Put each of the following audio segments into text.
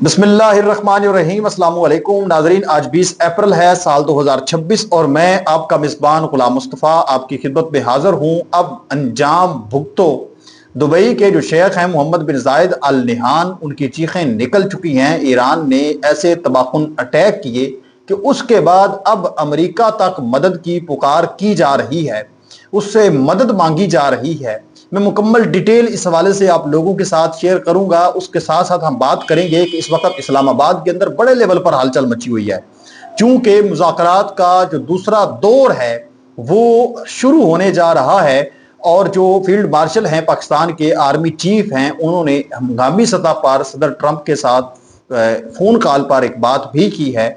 बिस्मिल्लाहिर्रहमानिर्रहीम अस्सलाम वालेकुम नाजरीन। आज 20 अप्रैल है साल 2026 और मैं आपका मिज़बान गुलाम मुस्तफ़ा आपकी खिदमत में हाजिर हूँ। अब अंजाम भुगतो। दुबई के जो शेख हैं मोहम्मद बिन जायद अल नहान, उनकी चीखें निकल चुकी हैं। ईरान ने ऐसे तबाहकुन अटैक किए कि उसके बाद अब अमेरिका तक मदद की पुकार की जा रही है, उससे मदद मांगी जा रही है। मैं मुकम्मल डिटेल इस हवाले से आप लोगों के साथ शेयर करूंगा। उसके साथ साथ हम बात करेंगे कि इस वक्त इस्लामाबाद के अंदर बड़े लेवल पर हलचल मची हुई है, चूंकि मुज़ाकरात का जो दूसरा दौर है वो शुरू होने जा रहा है। और जो फील्ड मार्शल हैं पाकिस्तान के, आर्मी चीफ हैं, उन्होंने हंगामी सतह पर सदर ट्रंप के साथ फोन कॉल पर एक बात भी की है।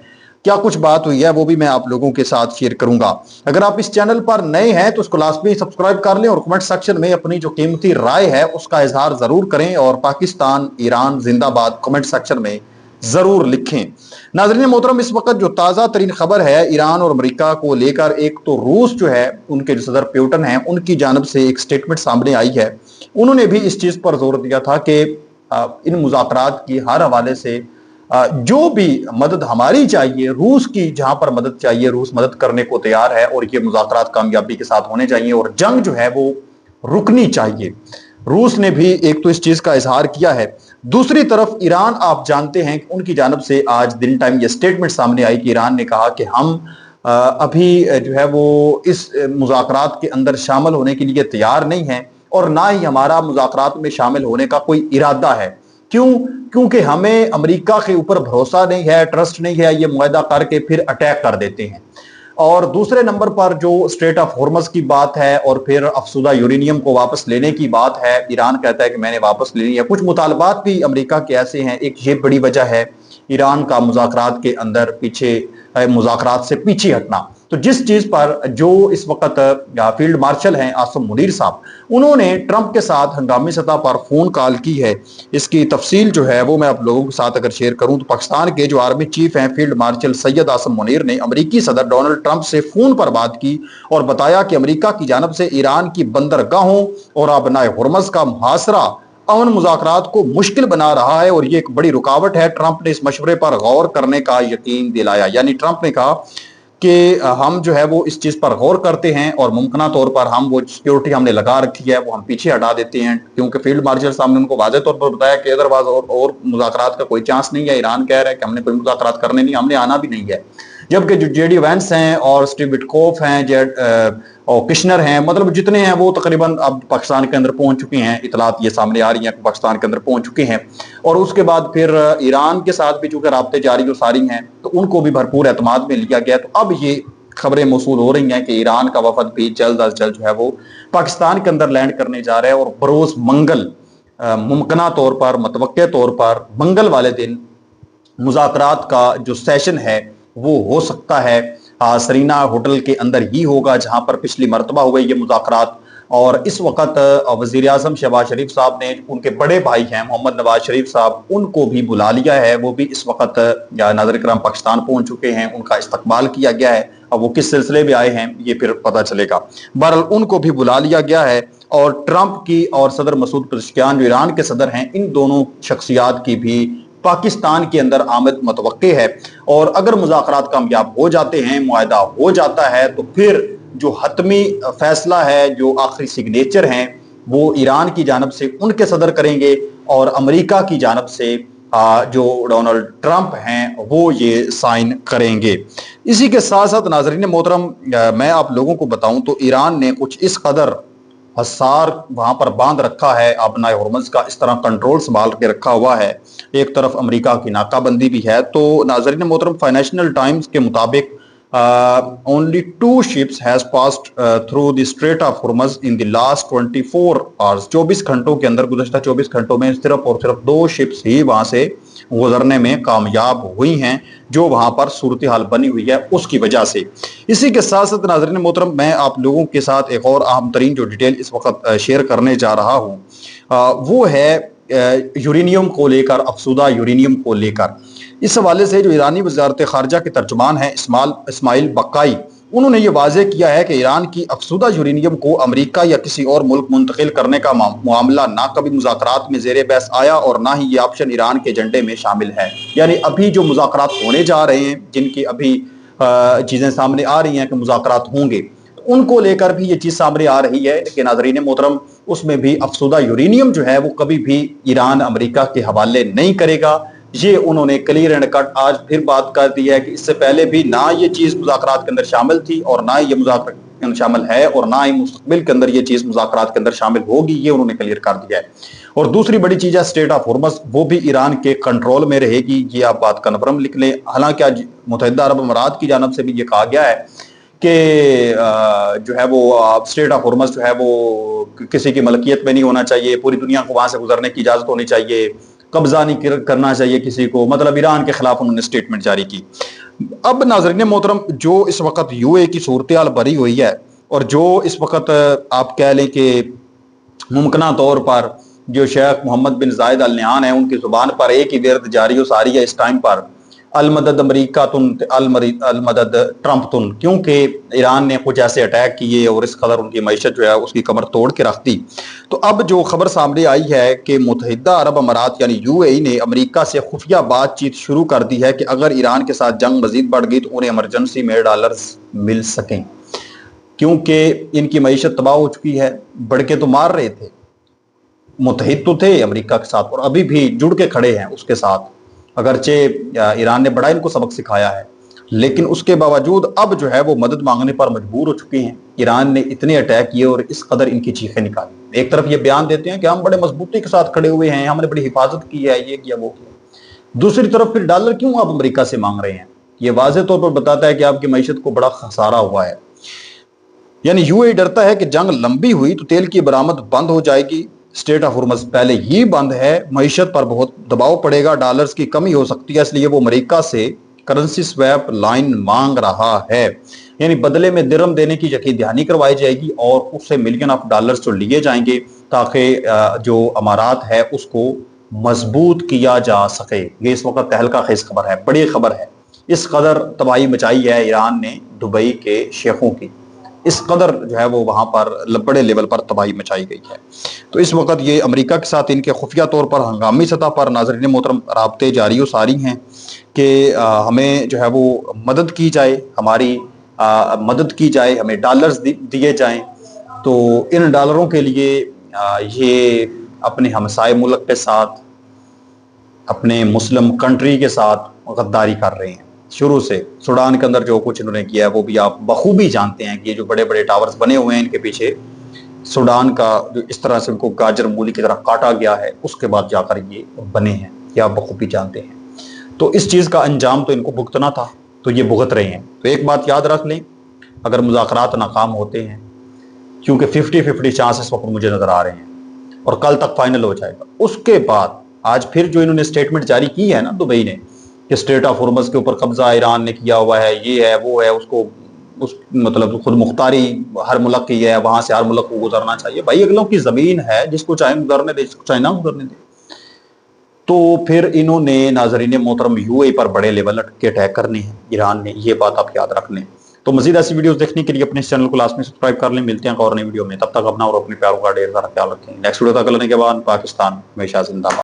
क्या कुछ बात हुई है वो भी मैं आप लोगों के साथ शेयर करूंगा। अगर आप इस चैनल पर नए हैं तो उसको लाजमी सब्सक्राइब कर लें और कमेंट सेक्शन में अपनी जो कीमती राय है उसका इजहार जरूर करें और पाकिस्तान ईरान जिंदाबाद कमेंट सेक्शन में जरूर लिखें। नाज़रीन मोहतरम, इस वक्त जो ताज़ा तरीन खबर है ईरान और अमेरिका को लेकर, एक तो रूस जो है उनके जो सदर प्यूटन हैं उनकी जानब से एक स्टेटमेंट सामने आई है। उन्होंने भी इस चीज पर जोर दिया था कि इन मुज़ाकरात की हर हवाले से जो भी मदद हमारी चाहिए, रूस की जहां पर मदद चाहिए रूस मदद करने को तैयार है और ये मुज़ाकरात कामयाबी के साथ होने चाहिए और जंग जो है वो रुकनी चाहिए। रूस ने भी एक तो इस चीज का इजहार किया है। दूसरी तरफ ईरान, आप जानते हैं कि उनकी जानब से आज दिन टाइम ये स्टेटमेंट सामने आई कि ईरान ने कहा कि हम अभी जो है वो इस मुज़ाकरात के अंदर शामिल होने के लिए तैयार नहीं है और ना ही हमारा मुज़ाकरात में शामिल होने का कोई इरादा है। क्यों? क्योंकि हमें अमेरिका के ऊपर भरोसा नहीं है, ट्रस्ट नहीं है, ये मुआहदा करके फिर अटैक कर देते हैं। और दूसरे नंबर पर जो स्ट्रेट ऑफ हॉर्मज़ की बात है और फिर अफसुदा यूरेनियम को वापस लेने की बात है, ईरान कहता है कि मैंने वापस ले लिया। कुछ मुतालबात भी अमेरिका के ऐसे हैं। एक ये बड़ी वजह है ईरान का मुज़ाकरात के अंदर मुज़ाकरात से पीछे हटना। तो जिस चीज पर जो इस वक्त फील्ड मार्शल हैं आसिम मुनीर साहब, उन्होंने ट्रंप के साथ हंगामी सतह पर फोन कॉल की है, इसकी तफसील जो है वो मैं आप लोगों के साथ अगर शेयर करूं तो पाकिस्तान के जो आर्मी चीफ हैं फील्ड मार्शल सैयद आसिम मुनीर ने अमेरिकी सदर डोनाल्ड ट्रंप से फोन पर बात की और बताया कि अमेरिका की जानब से ईरान की बंदरगाहों और आबनाए हुर्मज़ का मुहासरा अमन मुज़ाकरात को मुश्किल बना रहा है और ये एक बड़ी रुकावट है। ट्रंप ने इस मशवरे पर गौर करने का यकीन दिलाया। यानी ट्रंप ने कहा कि हम जो है वो इस चीज पर गौर करते हैं और मुमकिन तौर पर हम वो सिक्योरिटी हमने लगा रखी है वो हम पीछे हटा देते हैं, क्योंकि फील्ड मार्शल साहब ने उनको वाज़ेह तौर पर बताया कि अदरवाइज और मुज़ाकरात का कोई चांस नहीं है। ईरान कह रहा है कि हमने कोई मुज़ाकरात करने नहीं, हमने आना भी नहीं है। जबकि जो जेडी वैंस हैं और स्टीव विटकोफ हैं और किश्नर हैं, मतलब जितने हैं वो तकरीबन अब पाकिस्तान के अंदर पहुंच चुके हैं। इतलात ये सामने आ रही हैं पाकिस्तान के अंदर पहुंच चुके हैं। और उसके बाद फिर ईरान के साथ भी चूंकि राब्ते जारी और सारी हैं तो उनको भी भरपूर एतमाद में लिया गया। तो अब ये खबरें मौसूल हो रही हैं कि ईरान का वफद भी जल्द अज जल्द जो है वो पाकिस्तान के अंदर लैंड करने जा रहा है और बरोज मंगल मुमकिन तौर पर, मतवक्के तौर पर मंगल वाले दिन मुज़ाकरात का जो सेशन है वो हो सकता है सरीना होटल के अंदर ही होगा जहां पर पिछली मरतबा हुए ये मुज़ाकरात। और इस वक्त वज़ीर आज़म शहबाज शरीफ साहब ने उनके बड़े भाई हैं मोहम्मद नवाज शरीफ साहब, उनको भी बुला लिया है। वो भी इस वक्त नाज़रीन किराम पाकिस्तान पहुंच चुके हैं, उनका इस्तकबाल किया गया है। अब वो किस सिलसिले में आए हैं ये फिर पता चलेगा। बहरहाल उनको भी बुला लिया गया है और ट्रंप की और सदर मसूद पेज़ेश्कियान जो ईरान के सदर हैं, इन दोनों शख्सियात की भी पाकिस्तान के अंदर आमद मुतवक्के है। और अगर मुज़ाकरात कामयाब हो जाते हैं, मुआहदा हो जाता है, तो फिर जो हतमी फैसला है, जो आखिरी सिग्नेचर हैं, वो ईरान की जानब से उनके सदर करेंगे और अमेरिका की जानब से जो डोनाल्ड ट्रंप हैं वो ये साइन करेंगे। इसी के साथ साथ नाज़रीन मोहतरम, मैं आप लोगों को बताऊं तो ईरान ने कुछ इस कदर हसार वहां पर बांध रखा है, अपना हुर्मज़ का इस तरह कंट्रोल संभाल के रखा हुआ है। एक तरफ अमेरिका की नाकाबंदी भी है। तो नाज़रीन मोहतरम, फाइनेंशियल टाइम्स के मुताबिक only 2 ships has passed through the Strait of Hormuz in the last 24 hours। 24 घंटों के अंदर, गुज़श्ता 24 घंटों में सिर्फ और सिर्फ 2 शिप्स ही वहां से गुजरने में कामयाब हुई हैं, जो वहां पर सूरत हाल बनी हुई है उसकी वजह से। इसी के साथ साथ नाज़रीन मोहतरम, मैं आप लोगों के साथ एक और अहम तरीन जो डिटेल इस वक्त शेयर करने जा रहा हूँ वो है यूरेनियम को लेकर, अफसुदा यूरेनियम को लेकर। इस हवाले से जो ईरानी वज़ारत ख़ारजा के तर्जुमान हैं इस्माइल बक्काई, उन्होंने ये वाज़ेह किया है कि ईरान की अफसुदा यूरेनियम को अमेरिका या किसी और मुल्क मुंतकिल करने का मामला ना कभी मुज़ाकरात में ज़ेर बहस आया और ना ही ये ऑप्शन ईरान के एजेंडे में शामिल है। यानी अभी जो मुज़ाकरात होने जा रहे हैं, जिनकी अभी चीज़ें सामने आ रही हैं कि मुज़ाकरात होंगे, उनको लेकर भी ये चीज़ सामने आ रही है कि नाज़रीन मोहतरम, उसमें भी अफसुदा यूरेनियम जो है वो कभी भी ईरान अमेरिका के हवाले नहीं करेगा। ये उन्होंने क्लियर एंड कट आज फिर बात कर दी है कि इससे पहले भी ना ये चीज़ मुज़ाकरात के अंदर शामिल थी और ना ये मुज़ाकरात के अंदर शामिल है और ना ही मुस्तकबिल के अंदर ये चीज़ मुज़ाकरात के अंदर शामिल होगी। ये उन्होंने क्लियर कर दिया है। और दूसरी बड़ी चीज़ है स्ट्रेट ऑफ हॉर्मज़, वो भी ईरान के कंट्रोल में रहेगी। ये आप बात कन्फर्म लिख लें। हालांकि आज मुत्तहिदा अरब अमारात की जानब से भी ये कहा गया है कि जो है वो स्ट्रेट ऑफ हॉर्मज़ जो है वो किसी की मलकियत में नहीं होना चाहिए, पूरी दुनिया को वहां से गुजरने की इजाजत होनी चाहिए, कब्जा नहीं करना चाहिए किसी को। मतलब ईरान के खिलाफ उन्होंने स्टेटमेंट जारी की। अब नाज़रीन मोहतरम, जो इस वक्त यूए की सूरत हाल बनी हुई है और जो इस वक्त आप कह लें कि मुमकिन तौर पर जो शेख मोहम्मद बिन जायद अल नहयान है, उनकी जुबान पर एक ही वर्द जारी हो सारी है इस टाइम पर, अलमदद अमरीका तुन अलमदद ट्रंप तुन, क्योंकि ईरान ने कुछ ऐसे अटैक किए और इस कदर उनकी मैशत जो है उसकी कमर तोड़ के रख दी। तो अब जो खबर सामने आई है कि मुत्तहिदा अरब अमारात यानी यूएई ने अमेरिका से खुफिया बातचीत शुरू कर दी है कि अगर ईरान के साथ जंग मजीद बढ़ गई तो उन्हें इमरजेंसी में डॉलर्स मिल सकें, क्योंकि इनकी मैशत तबाह हो चुकी है। बढ़ के तो मार रहे थे, मुत्तहिद तो थे अमेरिका के साथ और अभी भी जुड़ के खड़े हैं उसके साथ, अगरचे ईरान ने बड़ा इनको सबक सिखाया है, लेकिन उसके बावजूद अब जो है वो मदद मांगने पर मजबूर हो चुके हैं। ईरान ने इतने अटैक किए और इस कदर इनकी चीखें निकाली। एक तरफ ये बयान देते हैं कि हम बड़े मजबूती के साथ खड़े हुए हैं, हमने बड़ी हिफाजत की है, ये किया वो किया। दूसरी तरफ फिर डॉलर क्यों आप अमेरिका से मांग रहे हैं? ये वाज़ेह तौर पर बताता है कि आपकी मैशत को बड़ा खसारा हुआ है। यानी यूएई डरता है कि जंग लंबी हुई तो तेल की बरामद बंद हो जाएगी। स्ट्रेट ऑफ हॉर्मज़ पहले ही बंद है, मईशत पर बहुत दबाव पड़ेगा, डॉलर्स की कमी हो सकती है, इसलिए वो अमेरिका से करेंसी स्वैप लाइन मांग रहा है। यानी बदले में दिरहम देने की यकीन दहानी करवाई जाएगी और उससे मिलियन ऑफ डॉलर्स जो लिए जाएंगे ताकि जो अमारात है उसको मजबूत किया जा सके। ये इस वक्त तहलका खेज खबर है, बड़ी खबर है। इस कदर तबाही मचाई है ईरान ने दुबई के शेखों की, इस कदर जो है वो वहाँ पर बड़े लेवल पर तबाही मचाई गई है। तो इस वक्त ये अमेरिका के साथ इनके खुफिया तौर पर हंगामी सतह पर नाज़रीन मोहतरम राब्ते जारी व सारी हैं कि हमें जो है वो मदद की जाए, हमारी मदद की जाए, हमें डॉलर्स दिए जाएं। तो इन डॉलरों के लिए ये अपने हमसाए मुल्क के साथ, अपने मुस्लिम कंट्री के साथ गद्दारी कर रहे हैं। शुरू से सूडान के अंदर जो कुछ इन्होंने किया है वो भी आप बखूबी जानते हैं कि ये जो बड़े बड़े टावर्स बने हुए हैं इनके पीछे, सूडान का जो इस तरह से उनको गाजर मूली की तरह काटा गया है उसके बाद जाकर ये बने हैं, ये आप बखूबी जानते हैं। तो इस चीज़ का अंजाम तो इनको भुगतना था, तो ये भुगत रहे हैं। तो एक बात याद रख लें, अगर मुज़ाकरात नाकाम होते हैं, क्योंकि 50-50 चांस इस वक्त मुझे नज़र आ रहे हैं और कल तक फाइनल हो जाएगा, उसके बाद आज फिर जो इन्होंने स्टेटमेंट जारी की है ना दुबई ने कि स्ट्रेट ऑफ हॉर्मज़ के ऊपर कब्जा ईरान ने किया हुआ है, ये है वो है, उसको उस मतलब खुद मुख्तारी हर मुल्क की है, वहां से हर मुल्क को गुजरना चाहिए। भाई अगलों की जमीन है, जिसको चाहे गुजरने दे, जिसको चाहे ना गुजरने दे। तो फिर इन्होंने नाज़रीन मोहतरम यूएई पर बड़े लेवल के अटैक करने हैं ईरान ने, ये बात आप याद रख लें। तो मजीद ऐसी वीडियोस देखने के लिए अपने इस चैनल को लाजमी सब्सक्राइब कर लें। मिलते हैं और नई वीडियो में, तब तक अपना और अपने प्यारों का ढेर सारा ख्याल रखें। नेक्स्ट वीडियो तक मिलने के बाद पाकिस्तान हमेशा जिंदाबाद।